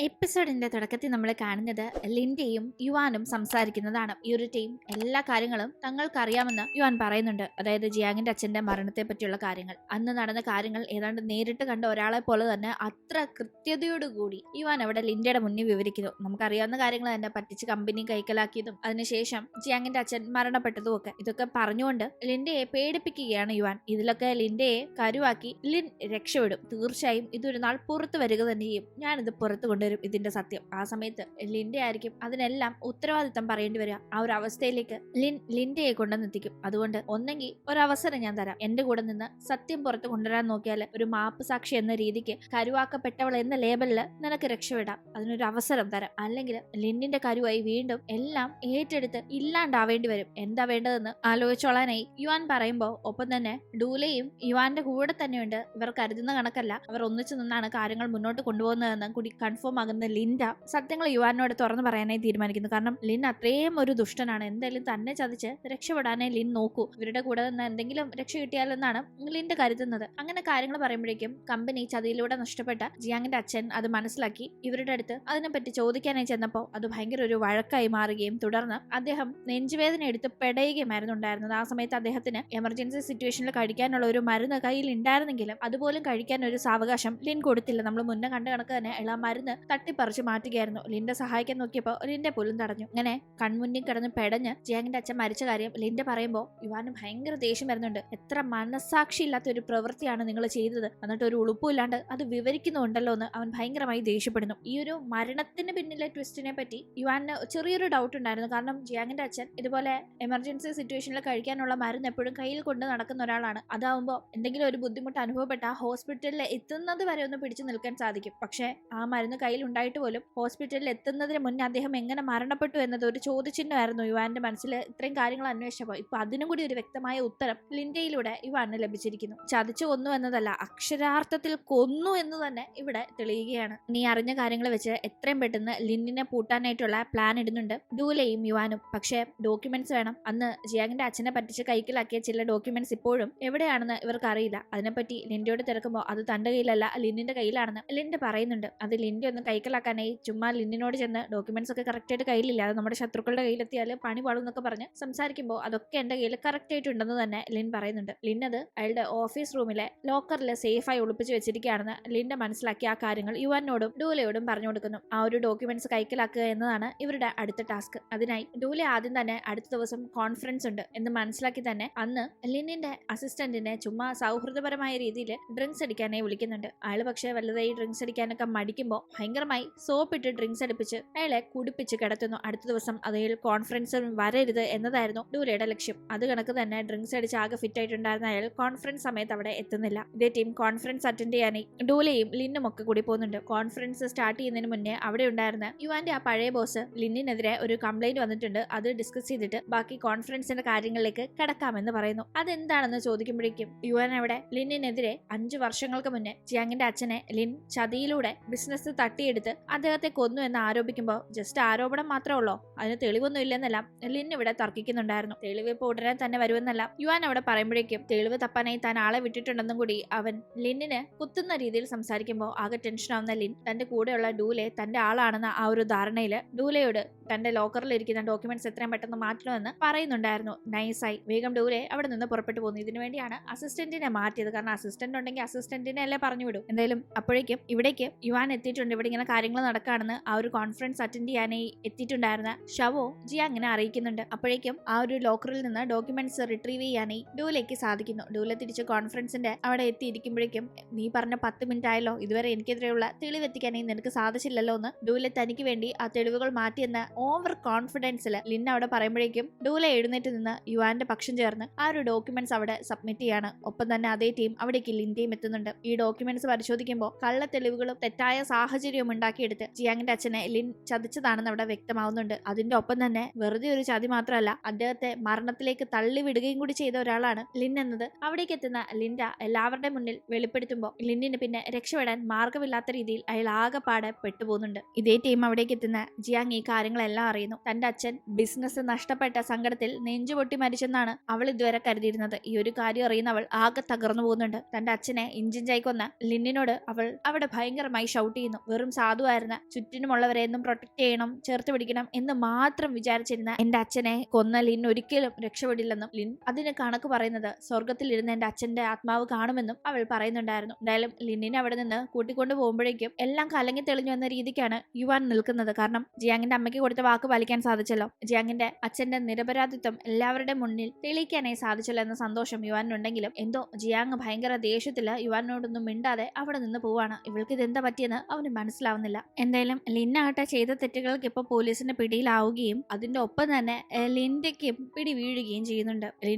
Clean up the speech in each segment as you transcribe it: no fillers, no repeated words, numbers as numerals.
എപ്പിസോഡിന്റെ തുടക്കത്തിൽ നമ്മൾ കാണുന്നത് ലിൻഡയും യുവാനും സംസാരിക്കുന്നതാണ്. ഈ ഒരു ടീം എല്ലാ കാര്യങ്ങളും തങ്ങൾക്കറിയാമെന്ന് യുവാൻ പറയുന്നുണ്ട്. അതായത് ജിയാങ്ങിന്റെ അച്ഛന്റെ മരണത്തെ പറ്റിയുള്ള കാര്യങ്ങൾ, അന്ന് നടന്ന കാര്യങ്ങൾ ഏതാണ്ട് നേരിട്ട് കണ്ട ഒരാളെ പോലെ തന്നെ അത്ര കൃത്യതയോടുകൂടി യുവാൻ അവിടെ ലിൻഡയുടെ മുന്നിൽ വിവരിക്കുന്നു. നമുക്കറിയാവുന്ന കാര്യങ്ങൾ തന്നെ, പറ്റിച്ച് കമ്പനി കൈക്കലാക്കിയതും അതിനുശേഷം ജിയാങ്ങിന്റെ അച്ഛൻ മരണപ്പെട്ടതും ഒക്കെ. ഇതൊക്കെ പറഞ്ഞുകൊണ്ട് ലിൻഡയെ പേടിപ്പിക്കുകയാണ് യുവാൻ. ഇതിലൊക്കെ ലിൻഡയെ കരുവാക്കി ലിൻ രക്ഷപ്പെടും. തീർച്ചയായും ഇതൊരു നാൾ പുറത്തു വരിക തന്നെ ചെയ്യും. ഞാനിത് പുറത്തു കൊണ്ടുവരും, ഇതിന്റെ സത്യം. ആ സമയത്ത് ലിൻഡ ആയിരിക്കും അതിനെല്ലാം ഉത്തരവാദിത്തം പറയേണ്ടി വരിക. ആ ഒരു അവസ്ഥയിലേക്ക് ലിൻഡയെ കൊണ്ടുവന്നെത്തിക്കും. അതുകൊണ്ട് ഒന്നെങ്കിൽ ഒരവസരം ഞാൻ തരാം, എന്റെ കൂടെ നിന്ന് സത്യം പുറത്ത് കൊണ്ടുവരാൻ നോക്കിയാൽ ഒരു മാപ്പ് സാക്ഷി എന്ന രീതിക്ക് കരുവാക്കപ്പെട്ടവൾ എന്ന ലേബലില് നിനക്ക് രക്ഷപ്പെടാം. അതിനൊരു അവസരം തരാം. അല്ലെങ്കിൽ ലിൻഡിന്റെ കരുവായി വീണ്ടും എല്ലാം ഏറ്റെടുത്ത് ഇല്ലാണ്ടാവേണ്ടി വരും. എന്താ വേണ്ടതെന്ന് ആലോചിച്ചോളാനായി യുവാൻ പറയുമ്പോ ഒപ്പം തന്നെ ഡൂലയും യുവാന്റെ കൂടെ തന്നെയുണ്ട്. ഇവർ കരുതുന്ന കണക്കല്ല, അവർ ഒന്നിച്ചു നിന്നാണ് കാര്യങ്ങൾ മുന്നോട്ട് കൊണ്ടുപോകുന്നതെന്ന് കൂടി കൺഫേം ആകുന്ന ലിൻഡ സത്യങ്ങൾ യുവാനോട് തുറന്നു പറയാനായി തീരുമാനിക്കുന്നു. കാരണം ലിൻ അത്രയും ഒരു ദുഷ്ടനാണ്. എന്തായാലും തന്നെ ചതിച്ച് രക്ഷപ്പെടാനായി ലിൻ നോക്കൂ. ഇവരുടെ കൂടെ നിന്ന് എന്തെങ്കിലും രക്ഷ കിട്ടിയാലെന്നാണ് ലിൻഡ കരുതുന്നത്. അങ്ങനെ കാര്യങ്ങൾ പറയുമ്പോഴേക്കും കമ്പനി ചതിയിലൂടെ നഷ്ടപ്പെട്ട ജിയാങ്ങിന്റെ അച്ഛൻ അത് മനസ്സിലാക്കി ഇവരുടെ അടുത്ത് അതിനെപ്പറ്റി ചോദിക്കാനായി ചെന്നപ്പോൾ അത് ഭയങ്കര ഒരു വഴക്കായി മാറുകയും തുടർന്ന് അദ്ദേഹം നെഞ്ചുവേദന എടുത്ത് പെടയുകയുമായിരുന്നു ഉണ്ടായിരുന്നത്. ആ സമയത്ത് അദ്ദേഹത്തിന് എമർജൻസി സിറ്റുവേഷനിൽ കഴിക്കാനുള്ള ഒരു മരുന്ന് കയ്യിൽ ഉണ്ടായിരുന്നെങ്കിലും അതുപോലും കഴിക്കാൻ ഒരു സാവകാശം ലിൻ കൊടുത്തില്ല. നമ്മൾ മുന്നേ കണ്ട കണക്ക് തന്നെ ഉള്ള മരുന്ന് തട്ടിപ്പറിച്ച് മാറ്റുകയായിരുന്നു. ലിൻഡ സഹായിക്കാൻ നോക്കിയപ്പോൾ ലിൻഡ പോലും തടഞ്ഞു. അങ്ങനെ കൺമുന്നിൽ കിടന്ന് പെടഞ്ഞ് ജിയാങ്ങിന്റെ അച്ഛൻ മരിച്ച കാര്യം ലിൻഡ പറയുമ്പോൾ യുവാന് ഭയങ്കര ദേഷ്യം വരുന്നുണ്ട്. എത്ര മനസാക്ഷി ഇല്ലാത്ത ഒരു പ്രവൃത്തിയാണ് നിങ്ങൾ ചെയ്തത്, എന്നിട്ട് ഒരു ഉളുപ്പില്ലാണ്ട് അത് വിവരിക്കുന്നുണ്ടല്ലോ എന്ന് അവൻ ഭയങ്കരമായി ദേഷ്യപ്പെടുന്നു. ഈ ഒരു മരണത്തിന് പിന്നിലെ ട്വിസ്റ്റിനെ പറ്റി യുവാന് ചെറിയൊരു ഡൗട്ട് ഉണ്ടായിരുന്നു. കാരണം ജിയാങ്ങിന്റെ അച്ഛൻ ഇതുപോലെ എമർജൻസി സിറ്റുവേഷനിൽ കഴിക്കാനുള്ള മരുന്ന് എപ്പോഴും കയ്യിൽ കൊണ്ട് നടക്കുന്ന ഒരാളാണ്. അതാവുമ്പോൾ എന്തെങ്കിലും ഒരു ബുദ്ധിമുട്ട് അനുഭവപ്പെട്ട ഹോസ്പിറ്റലിൽ എത്തുന്നത് വരെ ഒന്ന് പിടിച്ചു നിൽക്കാൻ സാധിക്കും. പക്ഷേ ആ മരുന്ന് കയ്യിൽ ഉണ്ടായിട്ട് പോലും ഹോസ്പിറ്റലിൽ എത്തുന്നതിന് മുന്നേ അദ്ദേഹം എങ്ങനെ മരണപ്പെട്ടു എന്നത് ഒരു ചോദ്യചിഹ്നമായിരുന്നു യുവാന്റെ മനസ്സിൽ. ഇത്രയും കാര്യങ്ങൾ അന്വേഷിച്ചപ്പോൾ ഇപ്പൊ അതിനും കൂടി ഒരു വ്യക്തമായ ഉത്തരം ലിൻഡയിലൂടെ യുവാന് ലഭിച്ചിരിക്കുന്നു. ചതിച്ചു കൊന്നു എന്നതല്ല, അക്ഷരാർത്ഥത്തിൽ കൊന്നു എന്ന് തന്നെ ഇവിടെ തെളിയുകയാണ്. നീ അറിഞ്ഞ കാര്യങ്ങൾ വെച്ച് എത്രയും പെട്ടെന്ന് ലിന്നിനെ പൂട്ടാനായിട്ടുള്ള പ്ലാൻ ഇടുന്നുണ്ട് ഡൂലയും യുവാനും. പക്ഷേ ഡോക്യുമെന്റ്സ് വേണം. അന്ന് ജിയാങ്ങിന്റെ അച്ഛനെ പറ്റിച്ച് കൈക്കലാക്കിയ ചില ഡോക്യുമെന്റ്സ് ഇപ്പോഴും എവിടെയാണെന്ന് ഇവർക്ക് അറിയില്ല. അതിനെപ്പറ്റി ലിൻഡയോട് തിരക്കുമ്പോൾ അത് തന്റെ കയ്യിലല്ല, ലിന്നിന്റെ കയ്യിലാണെന്ന് ലിൻഡ പറയുന്നുണ്ട്. അത് ലിൻഡ ഒന്ന് കൈക്കലാക്കാനായി ചുമ്മാ ലിന്നിനോട് ചെന്ന് ഡോക്യുമെന്റ്സ് ഒക്കെ കറക്റ്റ് ആയിട്ട് കയ്യിലില്ല, അത് നമ്മുടെ ശത്രുക്കളുടെ കയ്യിലെത്തിയാൽ പണി പാടും എന്നൊക്കെ പറഞ്ഞ് സംസാരിക്കുമ്പോൾ അതൊക്കെ എന്റെ കയ്യിൽ കറക്റ്റ് ആയിട്ടുണ്ടെന്ന് തന്നെ ലിൻ പറയുന്നുണ്ട്. ലിൻ അത് അയാളുടെ ഓഫീസ് റൂമിലെ ലോക്കറിൽ സേഫായി ഒളിപ്പിച്ച് വെച്ചിരിക്കുകയാണെന്ന് ലിൻഡ മനസ്സിലാക്കി ആ കാര്യങ്ങൾ യുവാനോടും ഡൂലയോടും പറഞ്ഞു കൊടുക്കുന്നു. ആ ഒരു ഡോക്യുമെന്റ്സ് കൈക്കലാക്കുക എന്നതാണ് ഇവരുടെ അടുത്ത ടാസ്ക്. അതിനായി ഡൂല ആദ്യം തന്നെ അടുത്ത ദിവസം കോൺഫറൻസ് ഉണ്ട് എന്ന് മനസ്സിലാക്കി തന്നെ അന്ന് ലിന്നിന്റെ അസിസ്റ്റന്റിനെ ചുമ്മാ സൗഹൃദപരമായ രീതിയിൽ ഡ്രിങ്ക്സ് അടിക്കാനായി വിളിക്കുന്നുണ്ട്. അയാൾ പക്ഷേ വലുതായി ഡ്രിങ്ക്സ് അടിക്കാനൊക്കെ മടിക്കുമ്പോൾ ഭയങ്കരമായി സോപ്പിട്ട് ഡ്രിങ്ക്സ് അടുപ്പിച്ച് അയാളെ കുടിപ്പിച്ച് കിടത്തുന്നു. അടുത്ത ദിവസം അതിൽ കോൺഫറൻസിൽ വരരുത് എന്നതായിരുന്നു ഡൂലയുടെ ലക്ഷ്യം. അത് കണക്ക് തന്നെ ഡ്രിങ്ക്സ് അടിച്ച് ആകെ ഫിറ്റ് ആയിട്ടുണ്ടായിരുന്ന അയാൾ കോൺഫറൻസ് സമയത്ത് അവിടെ എത്തുന്നില്ല. ഇതേ ടീം കോൺഫറൻസ് അറ്റൻഡ് ചെയ്യാനായി ഡൂലയും ലിന്നും ഒക്കെ കൂടി പോകുന്നുണ്ട്. കോൺഫറൻസ് സ്റ്റാർട്ട് ചെയ്യുന്നതിന് മുന്നേ അവിടെ ഉണ്ടായിരുന്ന യുവാന്റെ ആ പഴയ ബോസ് ലിന്നിനെതിരെ ഒരു കംപ്ലൈന്റ് വന്നിട്ടുണ്ട്. അത് ഡിസ്കസ് ചെയ്തിട്ട് ബാക്കി കോൺഫറൻസിന്റെ കാര്യങ്ങളിലേക്ക് കടക്കാമെന്ന് പറയുന്നു. അതെന്താണെന്ന് ചോദിക്കുമ്പോഴേക്കും യുവാൻ അവിടെ ലിന്നിനെതിരെ 5 വർഷങ്ങൾക്ക് മുന്നേ ജിയാങ്ങിന്റെ അച്ഛനെ ലിൻ ചതിയിലൂടെ ബിസിനസ് തട്ടിയെടുത്ത് അദ്ദേഹത്തെ കൊന്നു എന്ന് ആരോപിക്കുമ്പോൾ ജസ്റ്റ് ആരോപണം മാത്രമേ ഉള്ളൂ, അതിന് തെളിവൊന്നും ഇല്ലെന്നെല്ലാം ലിൻ ഇവിടെ തർക്കിക്കുന്നുണ്ടായിരുന്നു. തെളിവ് ഇപ്പോൾ ഉടനെ തന്നെ വരുമെന്നല്ല യുവാൻ അവിടെ പറയുമ്പോഴേക്കും തെളിവ് തപ്പാനായി താൻ ആളെ വിട്ടിട്ടുണ്ടെന്നും കൂടി അവൻ ലിന്നിന് കുത്തുന്ന രീതിയിൽ സംസാരിക്കുമ്പോൾ ആകെ ടെൻഷനാവുന്ന ലിൻ തന്റെ കൂടെയുള്ള ഡൂലെ തന്റെ ആളാണെന്ന ആ ഒരു ധാരണയില് ഡൂലയോട് തന്റെ ലോക്കറിൽ ഇരിക്കുന്ന ഡോക്യുമെന്റ്സ് എത്രയും പെട്ടെന്ന് മാറ്റണമെന്ന് പറയുന്നുണ്ടായിരുന്നു. നൈസായി വേഗം ഡൂലെ അവിടെ നിന്ന് പുറപ്പെട്ടു പോകുന്നു. ഇതിനു വേണ്ടിയാണ് അസിസ്റ്റന്റിനെ മാറ്റിയത്. കാരണം അസിസ്റ്റന്റ് ഉണ്ടെങ്കിൽ അസിസ്റ്റന്റിനെ അല്ലേ പറഞ്ഞു വിടും. എന്തായാലും അപ്പോഴേക്കും ഇവിടേക്ക് യുവാൻ എത്തിയിട്ടുണ്ട്. ഇവിടെ ഇങ്ങനെ കാര്യങ്ങൾ നടക്കുകയാണെന്ന് ആ ഒരു കോൺഫറൻസ് അറ്റൻഡ് ചെയ്യാനായി എത്തിയിട്ടുണ്ടായിരുന്ന ഷവോ ജിയാങ്ങിനെ അറിയിക്കുന്നുണ്ട്. അപ്പോഴേക്കും ആ ഒരു ലോക്കറിൽ നിന്ന് ഡോക്യുമെന്റ്സ് റിട്രീവ് ചെയ്യാനായി ഡൂലയ്ക്ക് സാധിക്കുന്നു. ഡൂല തിരിച്ച് കോൺഫറൻസിന്റെ അവിടെ എത്തിയിരിക്കുമ്പോഴേക്കും നീ പറഞ്ഞ 10 മിനിറ്റ് ആയല്ലോ, ഇതുവരെ എനിക്കെതിരെയുള്ള തെളിവെത്തിക്കാനായി നിനക്ക് സാധിച്ചില്ലല്ലോ എന്ന് ഡൂല തനിക്ക് വേണ്ടി ആ തെളിവുകൾ മാറ്റിയെന്ന ഓവർ കോൺഫിഡൻസിൽ ലിൻ അവിടെ പറയുമ്പോഴേക്കും ഡൂല എഴുന്നേറ്റ് നിന്ന് യുവാന്റെ പക്ഷം ചേർന്ന് ആ ഒരു ഡോക്യുമെന്റ്സ് അവിടെ സബ്മിറ്റ് ചെയ്യാണ്. ഒപ്പം തന്നെ അതേ ടീം അവിടേക്ക് ലിൻഡയും എത്തുന്നുണ്ട്. ഈ ഡോക്യുമെന്റ്സ് പരിശോധിക്കുമ്പോൾ കള്ള തെളിവുകളും തെറ്റായ സാഹചര്യവും ഉണ്ടാക്കിയെടുത്ത് ജിയാങ്ങിന്റെ അച്ഛനെ ലിൻ ചതിച്ചതാണെന്ന് അവിടെ വ്യക്തമാവുന്നുണ്ട്. അതിന്റെ ഒപ്പം തന്നെ വെറുതെ ഒരു ചതി മാത്രമല്ല, അദ്ദേഹത്തെ മരണത്തിലേക്ക് തള്ളിവിടുകയും കൂടി ചെയ്ത ഒരാളാണ് ലിൻ എന്നത് അവിടേക്ക് എത്തുന്ന ലിൻഡ എല്ലാവരുടെ മുന്നിൽ വെളിപ്പെടുത്തുമ്പോൾ ലിന്നിന് പിന്നെ രക്ഷപ്പെടാൻ മാർഗമില്ലാത്ത രീതിയിൽ അയാൾ ആകെപ്പാടെ പെട്ടുപോകുന്നുണ്ട്. ഇതേ ടീം അവിടേക്ക് എത്തുന്ന ജിയാങ് ഈ കാര്യങ്ങളെല്ലാം അറിയുന്നു. തന്റെ അച്ഛൻ ബിസിനസ് നഷ്ടപ്പെട്ട സങ്കടത്തിൽ നെഞ്ചുപൊട്ടി മരിച്ചെന്നാണ് അവൾ ഇതുവരെ കരുതിയിരുന്നത്. ഈ ഒരു കാര്യം അറിയുന്ന അവൾ ആകെ തകർന്നു പോകുന്നുണ്ട്. തന്റെ അച്ഛനെ ഇഞ്ചിഞ്ചായി കൊന്ന ലിന്നിനോട് അവൾ അവിടെ ഭയങ്കരമായി ഷൗട്ട് ചെയ്യുന്നു. വെറും സാധുവായിരുന്ന, ചുറ്റിനുമുള്ളവരെ എന്നും പ്രൊട്ടക്ട് ചെയ്യണം, ചേർത്ത് പിടിക്കണം എന്ന് മാത്രം വിചാരിച്ചിരുന്ന എന്റെ അച്ഛനെ കൊന്ന ലിൻ ഒരിക്കലും രക്ഷപ്പെടില്ലെന്നും ലിൻ അതിന് കണക്ക് പറയുന്നത് സ്വർഗത്തിലിരുന്ന് എന്റെ അച്ഛന്റെ ആത്മാവ് കാണുമെന്നും അവൾ പറയുന്നുണ്ടായിരുന്നു. എന്തായാലും ലിന്നിനെ അവിടെ നിന്ന് കൂട്ടിക്കൊണ്ടു പോകുമ്പോഴേക്കും എല്ലാം കലങ്ങി തെളിഞ്ഞു എന്ന രീതിക്കാണ് യുവാൻ നിൽക്കുന്നത്. കാരണം ജിയാങ്ങിന്റെ അമ്മയ്ക്ക് കൊടുത്ത വാക്ക് പാലിക്കാൻ സാധിച്ചല്ലോ, ജിയാങ്ങിന്റെ അച്ഛന്റെ നിരപരാധിത്വം എല്ലാവരുടെ മുന്നിൽ തെളിയിക്കാനായി സാധിച്ചല്ലോ എന്ന സന്തോഷം യുവാനുണ്ടെങ്കിലും എന്തോ ജിയാങ് ഭയങ്കര ദേഷ്യത്തില് യുവാനോടൊന്നും മിണ്ടാതെ അവിടെ നിന്ന് പോവാണ്. ഇവൾക്ക് ഇതെന്താ പറ്റിയെന്ന് അവന് മനസ്സിലാവുന്നില്ല. എന്തായാലും ലിന്നാകട്ടെ ചെയ്ത തെറ്റുകൾക്ക് ഇപ്പൊ പോലീസിന്റെ പിടിയിലാവുകയും അതിന്റെ ഒപ്പം തന്നെ ലിൻഡയ്ക്കും പിടി വീഴുകയും ചെയ്യുന്നുണ്ട്.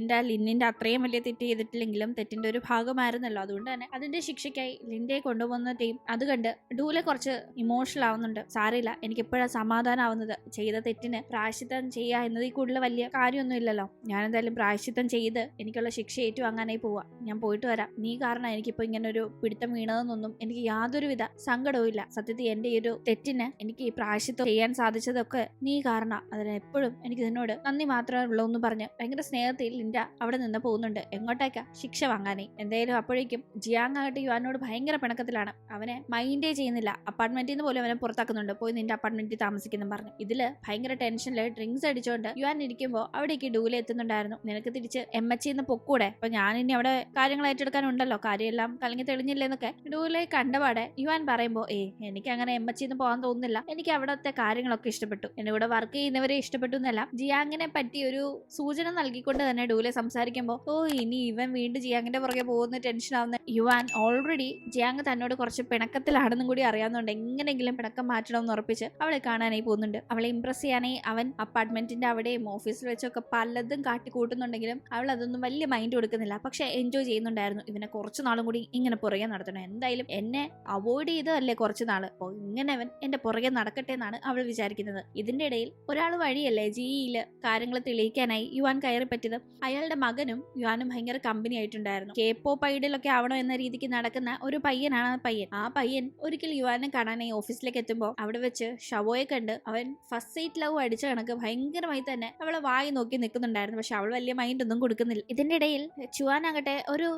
ലിന്നിന്റെ അത്രയും വലിയ തെറ്റ് ചെയ്തിട്ടില്ലെങ്കിലും തെറ്റിന്റെ ഒരു ഭാഗമായിരുന്നല്ലോ, അതുകൊണ്ട് തന്നെ അതിന്റെ ശിക്ഷയ്ക്കായി ലിൻഡയെ കൊണ്ടുപോകുന്ന ടീം അത് കണ്ട് ഡൂലെ കുറച്ച് ഇമോഷണൽ ആവുന്നുണ്ട്. സാരമില്ല, എനിക്ക് ഇപ്പോഴാണ് സമാധാനം ആവുന്നത്, ചെയ്ത തെറ്റിന് പ്രായശ്ചിത്തം ചെയ്യുക എന്നതിൽ കൂടുതൽ വലിയ കാര്യമൊന്നും ഇല്ലല്ലോ. ഞാൻ എന്തായാലും പ്രായശ്ചിത്തം ചെയ്ത് എനിക്കുള്ള ശിക്ഷ ഏറ്റുവാങ്ങാനായി പോവാ, ഞാൻ പോയിട്ട് വരാം. നീ കാരണം എനിക്കിപ്പോ ഇങ്ങനെ ഒരു പിടുത്തം വീണതെന്നൊന്നും എനിക്ക് യാതൊരുവിധ സങ്കടവും ഇല്ല. സത്യത്തിൽ എന്റെ ഈ ഒരു തെറ്റിന് എനിക്ക് ഈ പ്രായശ്ചിത്തം ചെയ്യാൻ സാധിച്ചതൊക്കെ നീ കാരണം, അതിന് എപ്പോഴും എനിക്ക് ഇതിനോട് നന്ദി മാത്രമേ ഉള്ളൂ എന്ന് പറഞ്ഞ് ഭയങ്കര സ്നേഹത്തിൽ ലിൻഡ അവിടെ നിന്ന് പോകുന്നുണ്ട്. എങ്ങോട്ടേക്കാ? ശിക്ഷ വാങ്ങാനേ. എന്തായാലും അപ്പോഴേക്കും ജിയാങ് ആകട്ടെ യുവാനോട് ഭയങ്കര പിണക്കത്തിലാണ്. അവനെ മൈൻഡേ ചെയ്യുന്നില്ല. അപ്പാർട്ട്മെന്റിൽ നിന്ന് പോലും അവനെ പുറത്താക്കുന്നുണ്ട്, പോയി നിന്റെ അപ്പാർട്ട്മെന്റിൽ താമസിക്കുന്നു പറഞ്ഞു. ഇതില് ഭയങ്കര ടെൻഷനില് ഡ്രിങ്ക്സ് അടിച്ചോണ്ട് യുവാൻ ഇരിക്കുമ്പോ അവിടേക്ക് ഡൂലെ എത്തുന്നുണ്ടായിരുന്നു. നിനക്ക് തിരിച്ച് എമ്മച്ചിന്ന് പൊക്കൂടെ, അപ്പൊ ഞാൻ ഇനി അവിടെ കാര്യങ്ങൾ ഏറ്റെടുക്കാനുണ്ടല്ലോ, കാര്യമെല്ലാം കലങ്ങി തെളിഞ്ഞില്ലെന്നൊക്കെ ഡൂലെ കണ്ടപാടെ യുവാൻ പറയുമ്പോ എനിക്ക് അങ്ങനെ എമ്മച്ചിന്ന് പോകാൻ തോന്നുന്നില്ല, എനിക്ക് അവിടത്തെ കാര്യങ്ങളൊക്കെ ഇഷ്ടപ്പെട്ടു, എന്നെ കൂടെ വർക്ക് ചെയ്യുന്നവരെ ഇഷ്ടപ്പെട്ടു എന്നെല്ലാം ജിയാങ്ങിനെ പറ്റി ഒരു സൂചന നൽകിക്കൊണ്ട് തന്നെ ഡൂലെ സംസാരിക്കുമ്പോ ഇനി ഇവൻ വീണ്ടും ജിയാങ്ങിന്റെ പുറകെ പോകുന്ന ടെൻഷൻ ആവുന്ന യുവാൻ ഓൾറെഡി ജിയാങ് തന്നോട് കുറച്ച് പിണക്കത്തിലാണെന്നും കൂടി അറിയാവുന്നതുകൊണ്ട് എങ്ങനെയെങ്കിലും പിണക്കം മാറ്റണമെന്ന് ഉറപ്പിച്ച് അവളെ കാണാനായി പോകുന്നുണ്ട്. അവളെ ഇംപ്രസ് ചെയ്യാനായി അവൻ അപ്പാർട്ട്മെന്റിന്റെ അവിടെയും ഓഫീസിൽ വെച്ചൊക്കെ പലതും കാട്ടിക്കൂട്ടുന്നുണ്ടെങ്കിലും അവൾ അതൊന്നും വലിയ മൈൻഡ് കൊടുക്കുന്നില്ല. പക്ഷെ എൻജോയ് ചെയ്യുന്നുണ്ടായിരുന്നു. ഇവനെ കുറച്ചു നാളും കൂടി ഇങ്ങനെ പുറകെ നടത്തണം, എന്തായാലും എന്നെ അവോയ്ഡ് ചെയ്തതല്ലേ കുറച്ചു നാള്, അപ്പോൾ ഇങ്ങനെ അവൻ എന്റെ പുറകെ നടക്കട്ടെ എന്നാണ് അവൾ വിചാരിക്കുന്നത്. ഇതിന്റെ ഇടയിൽ ഒരാൾ വഴിയല്ലേ ജിയില് കാര്യങ്ങൾ തെളിയിക്കാനായി യുവാൻ കയറി പറ്റിയത്. അയാളുടെ മകനും യുവാനും ഭയങ്കര കമ്പനി ആയിട്ടുണ്ടായിരുന്നു. കേപ്പോപ്പ് ഐഡിയലൊക്കെ ആവണോ എന്ന രീതിക്ക് നടക്കുന്ന ഒരു പയ്യനാണ് ആ പയ്യൻ ഒരിക്കൽ യുവാനെ കാണാനായി ഓഫീസിലേക്ക് എത്തുമ്പോൾ അവിടെ വെച്ച് ഷവോയെ കണ്ട് അവൻ ഫസ്റ്റ് സൈറ്റ് ലവ് അടിച്ച കണക്ക് ഭയങ്കരമായി തന്നെ അവളെ വായി നോക്കി നിൽക്കുന്നുണ്ടായിരുന്നു. പക്ഷെ അവൾ വലിയ മൈൻഡ് ഒന്നും കൊടുക്കുന്നില്ല. ഇതിന്റെ ഇടയിൽ ചുവാനാകട്ടെ ഒരു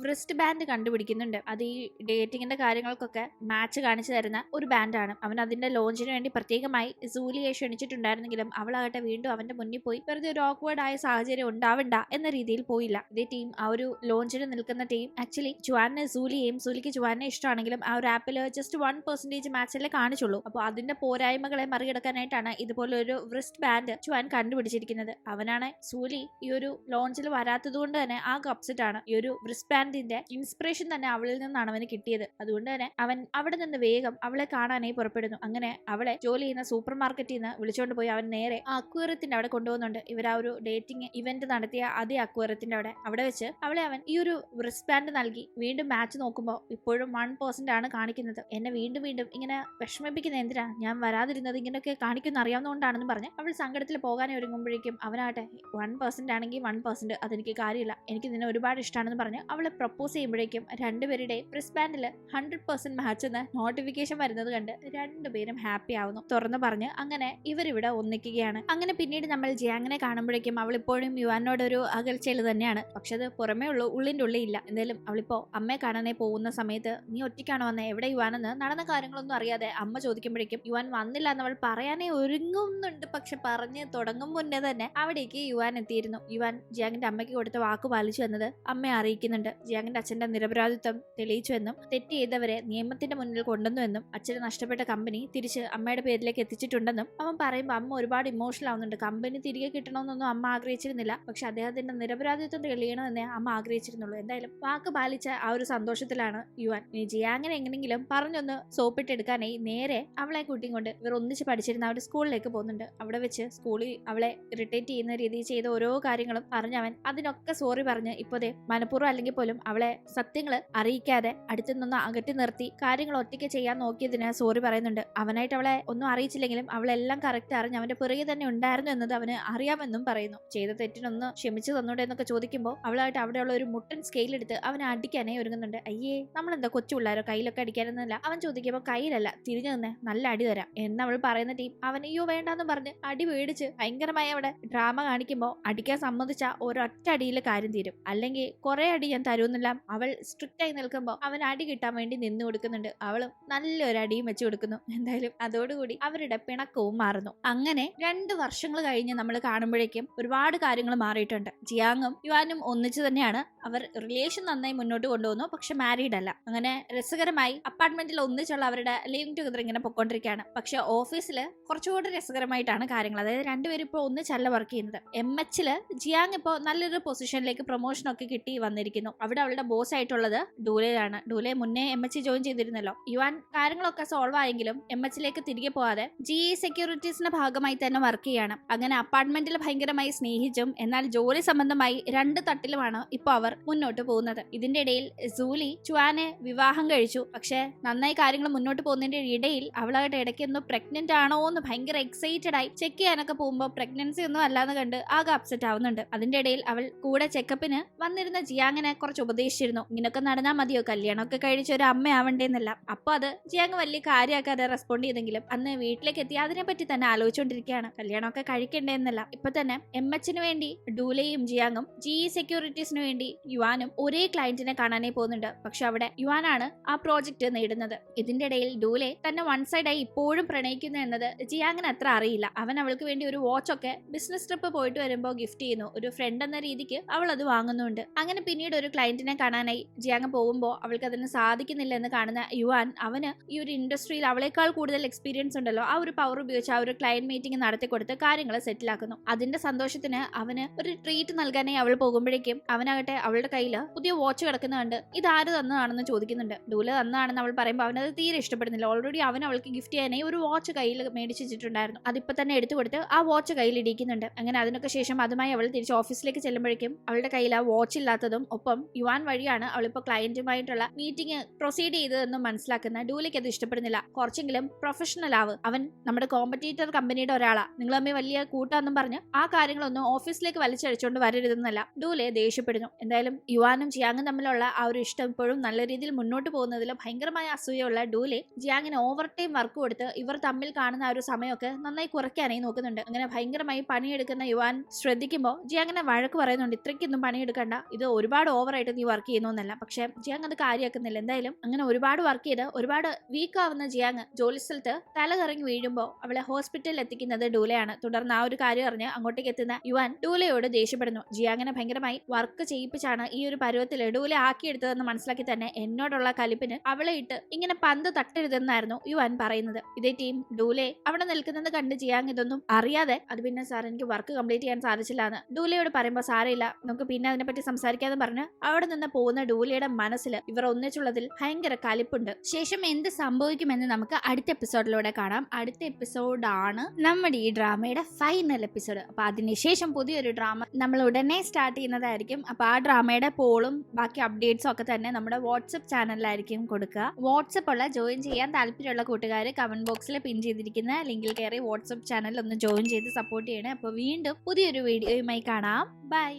റിസ്റ്റ് ബാൻഡ് കണ്ടുപിടിക്കുന്നുണ്ട്. അത് ഈ ഡേറ്റിങ്ങിന്റെ കാര്യങ്ങൾക്കൊക്കെ മാച്ച് കാണിച്ചു തരുന്ന ഒരു ബാൻഡാണ്. അവൻ അതിന്റെ ലോഞ്ചിന് വേണ്ടി പ്രത്യേകമായി സൂലിയെ ക്ഷണിച്ചിട്ടുണ്ടായിരുന്നെങ്കിലും അവളാകട്ടെ വീണ്ടും അവന്റെ മുന്നിൽ പോയി വെറുതെ ഒരു ഓക്വേർഡ് ആയ സാഹചര്യം ഉണ്ടാവണ്ട എന്ന രീതിയിൽ പോയില്ല. ഇതേ ടീം ആ ഒരു ലോഞ്ചിന് നിൽക്കുന്ന ടീം ആക്ച്വലി ജുവാനെ സൂലിയെയും സൂലിക്ക് ജുവാനെ ഇഷ്ടമാണെങ്കിലും ആ ഒരു ആപ്പിൽ ജസ്റ്റ് 1% മാച്ചല്ലേ കാണിച്ചുള്ളൂ. അപ്പോൾ അതിന്റെ പോരായ്മകളെ മറികടക്കാനായിട്ടാണ് ഇതുപോലെ ഒരു റിസ്റ്റ് ബാൻഡ് ജുവാൻ കണ്ടുപിടിച്ചിരിക്കുന്നത്. അവനാണ് സൂലി ഈ ഒരു ലോഞ്ചിൽ വരാത്തത് കൊണ്ട് തന്നെ ആ അപ്സെറ്റ് ആണ്. ഈ ഒരു റിസ്റ്റ് ബാൻഡിന്റെ ഇൻസ്പിറേഷൻ തന്നെ അവളിൽ നിന്നാണ് അവന് കിട്ടിയത്. അതുകൊണ്ട് തന്നെ അവൻ അവിടെ നിന്ന് വേഗം അവളെ കാണാനായി പുറപ്പെടുന്നു. അങ്ങനെ അവളെ ജോലി ചെയ്യുന്ന സൂപ്പർ മാർക്കറ്റിൽ നിന്ന് വിളിച്ചുകൊണ്ട് പോയി അവൻ നേരെ ആ അക്വേറിയത്തിന്റെ അവിടെ കൊണ്ടുപോകുന്നുണ്ട്. ഇവർ ആ ഒരു ഡേറ്റിംഗ് ഇവന്റ് നടത്തിയ അതേ അക്വേറിയത്തിന്റെ അവിടെ വെച്ച് അവളെ അവൻ ഈ ഒരു റിസ്റ്റ് ബാൻഡ് നൽകി വീണ്ടും മാച്ച് നോക്കുമ്പോൾ ഇപ്പോഴും 1% ആണ് കാണിക്കുന്നത്. എന്നെ വീണ്ടും വീണ്ടും ഇങ്ങനെ വിഷമിപ്പിക്കുന്ന എന്തിനാ, ഞാൻ വരാതിരുന്നത് ഇങ്ങനെയൊക്കെ കാണിക്കുന്ന അറിയാവുന്നതുകൊണ്ടാണെന്ന് പറഞ്ഞ് അവൾ സങ്കടത്തിൽ പോകാനേ ഒരുങ്ങുമ്പോഴേക്കും അവനാട്ടെ 1% ആണെങ്കിൽ 1% അതെനിക്ക് കാര്യമില്ല, എനിക്ക് നിന്നെ ഒരുപാട് ഇഷ്ടമാണെന്ന് പറഞ്ഞ് അവളെ പ്രപ്പോസ് ചെയ്യുമ്പോഴേക്കും രണ്ടുപേരുടെയും റിസ്റ്റ് ബാൻഡിൽ 100% മാച്ച് എന്ന നോട്ടിഫിക്കേഷൻ വരുന്നത് കണ്ട് രണ്ടുപേരും ഹാപ്പി ആവുന്നു. തുറന്നു പറഞ്ഞ് അങ്ങനെ ഇവരിവിടെ ഒന്നിക്കുകയാണ്. അങ്ങനെ പിന്നീട് നമ്മൾ ജിയാങ്ങിനെ കാണുമ്പോഴേക്കും അവൾ ഇപ്പോഴും യുവാനോട് ഒരു അകൽച്ചയിൽ തന്നെയാണ്. പക്ഷെ അത് പുറമേ ഉള്ളൂ, ഉള്ളിന്റെ ഉള്ളിൽ ഇല്ല. എന്തായാലും അവളിപ്പോ അമ്മയെ കാണാനായി പോകുന്ന സമയത്ത് നീ ഒറ്റയ്ക്കാണോ വന്നേ, എവിടെ യുവാനെന്ന് നടന്ന കാര്യങ്ങളൊന്നും അറിയാതെ അമ്മ ചോദിക്കുമ്പോഴേക്കും യുവാൻ വന്നില്ല എന്നവൾ പറയാനേ ഒരുങ്ങുന്നുണ്ട്. പക്ഷെ പറഞ്ഞ് തുടങ്ങും മുന്നേ തന്നെ അവിടേക്ക് യുവാൻ എത്തിയിരുന്നു. യുവാൻ ജിയാങ്ങിന്റെ അമ്മയ്ക്ക് കൊടുത്ത വാക്ക് പാലിച്ചു എന്നത് അമ്മയെ അറിയിക്കുന്നുണ്ട്. ജിയാങ്ങിന്റെ അച്ഛന്റെ നിരപരാധിത്വം തെളിയിച്ചുവെന്നും തെറ്റ് ചെയ്തവരെ നിയമത്തിന്റെ മുന്നിൽ കൊണ്ടുവന്നുവെന്നും അച്ഛന് നഷ്ടപ്പെട്ട കമ്പനി തിരിച്ച് അമ്മയുടെ പേരിലേക്ക് എത്തിച്ചിട്ടുണ്ടെന്നും അവൻ പറയുമ്പോൾ അമ്മ ഒരുപാട് ഇമോഷണൽ ആവുന്നുണ്ട്. കമ്പനി തിരികെ കിട്ടണമെന്നൊന്നും അമ്മ ആഗ്രഹിച്ചിരുന്നില്ല, പക്ഷെ അദ്ദേഹത്തിന്റെ നിരപരാധിത്വം തെളിയണമെന്നേ അമ്മ ആഗ്രഹിച്ചിരുന്നുള്ളൂ. എന്തായാലും വാക്ക് പാലിച്ച ആ ഒരു സന്തോഷത്തിലാണ് യുവാൻ. ഇനി ജിയാങ്ങിനെ എങ്ങനെങ്കിലും പറഞ്ഞൊന്ന് സോപ്പിട്ടെടുക്കാനായി നേരെ അവളെ കൂട്ടിയും കൊണ്ട് ഇവർ ഒന്നിച്ച് പഠിച്ചിരുന്ന ആ ഒരു സ്കൂളിലേക്ക് പോകുന്നുണ്ട്. അവിടെ വെച്ച് സ്കൂളിൽ അവളെ ഇറിറ്റേറ്റ് ചെയ്യുന്ന രീതിയിൽ ചെയ്ത ഓരോ കാര്യങ്ങളും പറഞ്ഞവൻ അതിനൊക്കെ സോറി പറഞ്ഞ് ഇപ്പോഴേ മനഃപൂർവ്വം അല്ലെങ്കിൽ പോലും അവളെ സത്യങ്ങൾ അറിയിക്കാതെ അടുത്തു നിന്ന് അകറ്റി നിർത്തി കാര്യങ്ങൾ ഒറ്റയ്ക്ക് ചെയ്യാൻ നോക്കിയതിന് സോറി പറയുന്നുണ്ട്. അവനായിട്ട് അവളെ ഒന്നും അറിയിച്ചില്ലെങ്കിലും അവളെല്ലാം കറക്റ്റ് അറിഞ്ഞ് അവന്റെ പിറകെ തന്നെ ഉണ്ടായിരുന്നു എന്നത് അവന് അറിയാമെന്നും പറയുന്നു. ചെയ്ത തെറ്റിനൊന്ന് ക്ഷമിച്ചു തന്നൂടെ എന്നൊക്കെ ചോദിക്കുമ്പോൾ അവളായിട്ട് അവിടെയുള്ള ഒരു മുട്ടൻ സ്കെയിൽ എടുത്ത് അവനെ അടിക്കാനേ ഒരുങ്ങുന്നുണ്ട്. അയ്യേ, നമ്മളെന്താ കൊച്ചു പിള്ളേരോ, കയ്യിലൊക്കെ അടിക്കാനൊന്നുമില്ല. അവൻ ചോദിക്കുമ്പോൾ കയ്യിലല്ല, തിരിഞ്ഞു നിന്ന് നല്ല അടി തരാം എന്നവൾ പറയുന്ന ടീം അവൻ അയ്യോ വേണ്ടാന്ന് പറഞ്ഞ് അടി പേടിച്ച് ഭയങ്കരമായി അവിടെ ഡ്രാമ കാണിക്കുമ്പോൾ അടിക്കാൻ സമ്മതിച്ച ഒരൊറ്റ അടിയിൽ കാര്യം തീരും. അല്ലെങ്കിൽ കുറെ അടി ഞാൻ തരും കാര്യമൊന്നുമില്ല. അവൾ സ്ട്രിക്റ്റ് ആയി നിൽക്കുമ്പോൾ അവൻ അടി കിട്ടാൻ വേണ്ടി നിന്നു കൊടുക്കുന്നുണ്ട്. അവളും നല്ലൊരു അടിയും വെച്ചു കൊടുക്കുന്നു. എന്തായാലും അതോടുകൂടി അവരുടെ പിണക്കവും മാറുന്നു. അങ്ങനെ 2 വർഷങ്ങൾ കഴിഞ്ഞ് നമ്മൾ കാണുമ്പോഴേക്കും ഒരുപാട് കാര്യങ്ങൾ മാറിയിട്ടുണ്ട്. ജിയാങ്ങും യുവാനും ഒന്നിച്ചു തന്നെയാണ്. അവർ റിലേഷൻ നന്നായി മുന്നോട്ട് കൊണ്ടുപോകുന്നു, പക്ഷെ മാരീഡ് അല്ല. അങ്ങനെ രസകരമായി അപ്പാർട്ട്മെന്റിൽ ഒന്നിച്ചുള്ള അവരുടെ ലിവിംഗ് ടുഗദർ ഇങ്ങനെ പൊക്കോണ്ടിരിക്കുകയാണ്. പക്ഷെ ഓഫീസിൽ കുറച്ചുകൂടി രസകരമായിട്ടാണ് കാര്യങ്ങൾ. അതായത് രണ്ടുപേരും ഇപ്പോൾ ഒന്നിച്ചല്ല വർക്ക് ചെയ്യുന്നത്. MH ജിയാങ് ഇപ്പോൾ നല്ലൊരു പൊസിഷനിലേക്ക് പ്രൊമോഷൻ ഒക്കെ കിട്ടി വന്നിരിക്കുന്നു. അവിടെ അവളുടെ ബോസ് ആയിട്ടുള്ളത് ഡൂലയാണ്. ഡൂലെ മുന്നേ MH ജോയിൻ ചെയ്തിരുന്നല്ലോ. യുവാൻ കാര്യങ്ങളൊക്കെ സോൾവ് ആയെങ്കിലും MH തിരികെ പോവാതെ GE സെക്യൂരിറ്റീസിന്റെ ഭാഗമായി തന്നെ വർക്ക് ചെയ്യാണ്. അങ്ങനെ അപ്പാർട്ട്മെന്റിൽ ഭയങ്കരമായി സ്നേഹിച്ചും എന്നാൽ ജോലി സംബന്ധമായി 2 തട്ടിലുമാണ് ഇപ്പോൾ അവർ മുന്നോട്ട് പോകുന്നത്. ഇതിന്റെ ഇടയിൽ സൂലി ചുവാനെ വിവാഹം കഴിച്ചു. പക്ഷെ നന്നായി കാര്യങ്ങൾ മുന്നോട്ട് പോകുന്നതിന്റെ ഇടയിൽ അവളായിട്ട് ഇടയ്ക്ക് എന്തോ പ്രഗ്നന്റ് ആണോ എന്ന് ഭയങ്കര എക്സൈറ്റഡ് ആയി ചെക്ക് ചെയ്യാനൊക്കെ പോകുമ്പോൾ പ്രഗ്നൻസി ഒന്നും അല്ലാന്ന് കണ്ട് ആകെ അപ്സെറ്റ് ആവുന്നുണ്ട്. അതിന്റെ ഇടയിൽ അവൾ കൂടെ ചെക്കപ്പിന് വന്നിരുന്ന ജിയാങ്ങിനെ കുറച്ച് ഉപദേശിച്ചിരുന്നു. ഇങ്ങനൊക്കെ നടന്നാൽ മതിയോ, കല്യാണമൊക്കെ കഴിച്ച ഒരു അമ്മയാവണ്ടേന്നല്ല. അപ്പൊ അത് ജിയാങ് വലിയ കാര്യമാക്കാതെ റെസ്പോണ്ട് ചെയ്തെങ്കിലും അന്ന് വീട്ടിലേക്ക് എത്തി അതിനെപ്പറ്റി തന്നെ ആലോചിച്ചുകൊണ്ടിരിക്കുകയാണ്. കല്യാണമൊക്കെ കഴിക്കണ്ടേന്നല്ല. ഇപ്പൊ തന്നെ MH വേണ്ടി ഡൂലയും ജിയാങ്ങും GE സെക്യൂരിറ്റീസിന് വേണ്ടി യുവാനും ഒരേ ക്ലയന്റിനെ കാണാനേ പോകുന്നുണ്ട്. പക്ഷെ അവിടെ യുവാനാണ് ആ പ്രോജക്റ്റ് നേടുന്നത്. ഇതിന്റെ ഇടയിൽ ഡൂലെ തന്നെ വൺ സൈഡായി ഇപ്പോഴും പ്രണയിക്കുന്നു എന്നത് ജിയാങ്ങിന് അത്ര അറിയില്ല. അവൻ അവൾക്ക് വേണ്ടി ഒരു വാച്ച് ഒക്കെ ബിസിനസ് ട്രിപ്പ് പോയിട്ട് വരുമ്പോൾ ഗിഫ്റ്റ് ചെയ്യുന്നു. ഒരു ഫ്രണ്ട് എന്ന രീതിക്ക് അവൾ അത് വാങ്ങുന്നുണ്ട്. അങ്ങനെ പിന്നീട് ഒരു ക്ലയന്റിനെ കാണാനായി ജിയാങ് പോകുമ്പോൾ അവൾക്ക് അതിന് സാധിക്കുന്നില്ല എന്ന് കാണുന്ന യുവാൻ അവന് ഈ ഒരു ഇൻഡസ്ട്രിയിൽ അവളേക്കാൾ കൂടുതൽ എക്സ്പീരിയൻസ് ഉണ്ടല്ലോ, ആ ഒരു പവർ ഉപയോഗിച്ച് ആ ഒരു ക്ലയന്റ് മീറ്റിംഗ് നടത്തി കൊടുത്ത് കാര്യങ്ങൾ സെറ്റിൽ ആക്കുന്നു. അതിന്റെ സന്തോഷത്തിന് അവന് ഒരു ട്രീറ്റ് നൽകാനായി അവൾ പോകുമ്പോഴേക്കും അവനാകട്ടെ അവളുടെ കയ്യിൽ പുതിയ വാച്ച് കിടക്കുന്നുണ്ട്. ഇതാര് തന്നതാണെന്ന് ചോദിക്കുന്നുണ്ട്. ഡൂല തന്നതാണെന്ന് അവൾ പറയുമ്പോൾ അവനത് തീരെ ഇഷ്ടപ്പെടുന്നില്ല. ഓൾറെഡി അവൻ അവൾക്ക് ഗിഫ്റ്റ് ചെയ്യാനായി ഒരു വാച്ച് കയ്യിൽ മേടിച്ച് വെച്ചിട്ടുണ്ടായിരുന്നു. അതിപ്പോ തന്നെ എടുത്തു കൊടുത്ത് ആ വാച്ച് കയ്യിൽ ഇടിക്കുന്നുണ്ട്. അങ്ങനെ അതിനൊക്കെ ശേഷം അതുമായി അവൾ തിരിച്ച് ഓഫീസിലേക്ക് ചെല്ലുമ്പോഴേക്കും അവളുടെ കയ്യിൽ ആ വാച്ച് ഇല്ലാത്തതും ഒപ്പം യുവാൻ വഴിയാണ് അവളിപ്പോ ക്ലയന്റുമായിട്ടുള്ള മീറ്റിംഗ് പ്രൊസീഡ് ചെയ്തതെന്നും മനസ്സിലാക്കുന്ന ഡൂലയ്ക്ക് അത് ഇഷ്ടപ്പെടുന്നില്ല. കുറച്ചെങ്കിലും പ്രൊഫഷണൽ ആവ്, അവൻ നമ്മുടെ കോമ്പറ്റീറ്റർ കമ്പനിയുടെ ഒരാളാ, നിങ്ങൾ തമ്മിൽ വലിയ കൂട്ടാന്നും പറഞ്ഞ് ആ കാര്യങ്ങളൊന്നും ഓഫീസിലേക്ക് വലിച്ചഴിച്ചുകൊണ്ട് വരരുതെന്നല്ല ഡൂലെ ദേഷ്യപ്പെടുന്നു. എന്തായാലും യുവാനും ജിയാങ്ങും തമ്മിലുള്ള ആ ഒരു ഇഷ്ടം ഇപ്പോഴും നല്ല രീതിയിൽ മുന്നോട്ട് പോകുന്നതിൽ ഭയങ്കരമായ അസൂയുള്ള ഡൂലെ ജിയാങ്ങിന് ഓവർ ടൈം വർക്ക് കൊടുത്ത് ഇവർ തമ്മിൽ കാണുന്ന ആ ഒരു സമയമൊക്കെ നന്നായി കുറയ്ക്കാനായി നോക്കുന്നുണ്ട്. അങ്ങനെ ഭയങ്കരമായി പണിയെടുക്കുന്ന യുവാൻ ശ്രദ്ധിക്കുമ്പോൾ ജിയാങ്ങിനെ വഴക്ക് പറയുന്നുണ്ട്. ഇത്രയ്ക്കൊന്നും പണിയെടുക്കണ്ട, ഇത് ഒരുപാട് ഓവറായിട്ട് നീ വർക്ക് ചെയ്യുന്നല്ല. പക്ഷെ ജിയാങ് അത് കാര്യമാക്കുന്നില്ല. എന്തായാലും അങ്ങനെ ഒരുപാട് വർക്ക് ചെയ്ത് ഒരുപാട് വീക്ക് ആവുന്ന ജിയാങ് ജോലി സ്ഥലത്ത് തല കറങ്ങി വീഴുമ്പോൾ അവളെ ഹോസ്പിറ്റലിൽ എത്തിക്കുന്നത് ഡൂലയാണ്. തുടർന്ന് ആ ഒരു കാര്യം അറിഞ്ഞ് അങ്ങോട്ടേക്ക് എത്തുന്ന യുവാൻ ഡൂലയോട് ദേഷ്യപ്പെടുന്നു. ജിയാങ്ങിനെ ഭയങ്കരമായി വർക്ക് ചെയ്യിപ്പിച്ചാണ് ഈ ഒരു പരുവത്തിൽ ഡൂല ആക്കിയെടുത്തതെന്ന് മനസ്സിലാക്കി തന്നെ എന്നോടുള്ള കലിപ്പിന് അവളെ ഇട്ട് ഇങ്ങനെ പന്ത് തട്ടരുതെന്നായിരുന്നു യുവാൻ പറയുന്നത്. ഇതേ ടീം ഡൂലെ അവിടെ നിൽക്കുന്നത് കണ്ട് ജിയാങ് ഇതൊന്നും അറിയാതെ അത് പിന്നെ സാർ എനിക്ക് വർക്ക് കംപ്ലീറ്റ് ചെയ്യാൻ സാധിച്ചില്ല എന്ന് ഡൂലയോട് പറയുമ്പോൾ സാരമില്ല, നമുക്ക് പിന്നെ അതിനെപ്പറ്റി സംസാരിക്കാന്ന് പറഞ്ഞ് അവിടെ നിന്ന് പോകുന്ന ഡൂലയുടെ മനസ്സിൽ ഇവർ ഒന്നിച്ചുള്ളതിൽ ഭയങ്കര കലിപ്പുണ്ട്. ശേഷം എന്ത് സംഭവിക്കുമെന്ന് നമുക്ക് അടുത്ത എപ്പിസോഡിലൂടെ കാണാം. അടുത്ത എപ്പിസോഡാണ് നമ്മുടെ ഈ ഡ്രാമയുടെ ഫൈനൽ എപ്പിസോഡ്. അപ്പൊ അതിനുശേഷം പുതിയൊരു ഡ്രാമ നമ്മൾ ഉടനെ സ്റ്റാർട്ട് ചെയ്യുന്നതായിരിക്കും. അപ്പൊ ആ ഡ്രാമയുടെ പോളും ബാക്കി അപ്ഡേറ്റ്സും ഒക്കെ തന്നെ നമ്മുടെ വാട്സ്ആപ്പ് ചാനലിലായിരിക്കും കൊടുക്കുക. വാട്സ്ആപ്പ് ഉള്ള ജോയിൻ ചെയ്യാൻ താല്പര്യമുള്ള കൂട്ടുകാർ കമന്റ് ബോക്സിൽ പിൻ ചെയ്തിരിക്കുന്ന ലിങ്കിൽ കയറി വാട്സ്ആപ്പ് ചാനൽ ഒന്ന് ജോയിൻ ചെയ്ത് സപ്പോർട്ട് ചെയ്യണേ. അപ്പൊ വീണ്ടും പുതിയൊരു വീഡിയോയുമായി കാണാം. ബൈ.